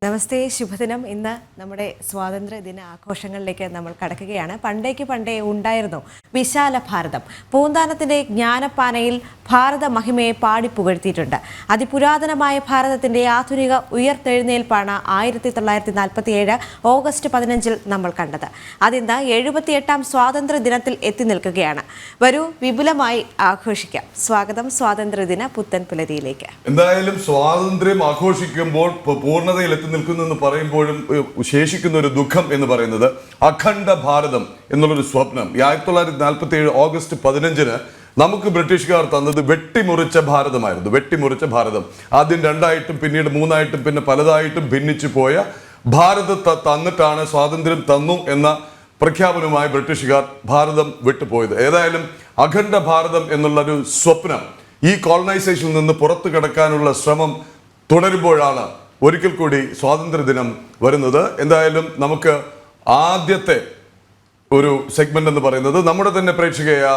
നമസ്തേ, ശുഭദിനം. ഇന്ന് നമ്മുടെ സ്വാതന്ത്ര്യദിന ആഘോഷങ്ങളിലേക്ക് നമ്മൾ കടക്കുകയാണ്. പണ്ടേ ഉണ്ടായിരുന്നു വിശാല ഭാരതം. പൂന്താനത്തിന്റെ ജ്ഞാനപ്പാനയിൽ ഭാരത മഹിമയെ പാടിപ്പുകഴ്ത്തിയിട്ടുണ്ട്. അതിപുരാതനമായ ഭാരതത്തിന്റെ ആധുനിക ഉയർത്തെഴുന്നേൽപ്പാണ് 1947 ഓഗസ്റ്റ് 15 നമ്മൾ കണ്ടത്. അതിന്ന് 78ാം സ്വാതന്ത്ര്യ ദിനത്തിൽ എത്തി നിൽക്കുകയാണ്. വരൂ, വിപുലമായി ആഘോഷിക്കാം. സ്വാഗതം സ്വാതന്ത്ര്യദിന പുത്തൻ പുലരിയിലേക്ക്. എന്തായാലും സ്വാതന്ത്ര്യം ആഘോഷിക്കുമ്പോൾ പൂർണ്ണതയിൽ എത്തി നിൽക്കുന്നു പറയുമ്പോഴും ശേഷിക്കുന്ന ഒരു ദുഃഖം എന്ന് പറയുന്നത് അഖണ്ഡ ഭാരതം എന്നുള്ളൊരു സ്വപ്നം. 1947 ഓഗസ്റ്റ് 15 നമുക്ക് ബ്രിട്ടീഷുകാർ തന്നത് വെട്ടിമുറിച്ച ഭാരതമായിരുന്നു. വെട്ടിമുറിച്ച ഭാരതം ആദ്യം രണ്ടായിട്ടും പിന്നീട് മൂന്നായിട്ടും പിന്നെ പലതായിട്ടും ഭിന്നിച്ചു പോയ ഭാരതത്തെ തന്നിട്ടാണ് സ്വാതന്ത്ര്യം തന്നു എന്ന പ്രഖ്യാപനവുമായി ബ്രിട്ടീഷുകാർ ഭാരതം വിട്ടുപോയത്. ഏതായാലും അഖണ്ഡ ഭാരതം എന്നുള്ളൊരു സ്വപ്നം ഈ കോളനൈസേഷനിൽ നിന്ന് പുറത്തു കടക്കാനുള്ള ശ്രമം തുടരുമ്പോഴാണ് ഒരിക്കൽ കൂടി സ്വാതന്ത്ര്യദിനം വരുന്നത്. എന്തായാലും നമുക്ക് ആദ്യത്തെ ഒരു സെഗ്മെന്റ് എന്ന് പറയുന്നത് നമ്മുടെ തന്നെ പ്രേക്ഷകയായ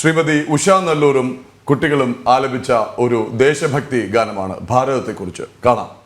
ശ്രീമതി ഉഷ നല്ലൂരും കുട്ടികളും ആലപിച്ച ഒരു ദേശഭക്തി ഗാനമാണ്. ഭാരതത്തെക്കുറിച്ച് കാണാം.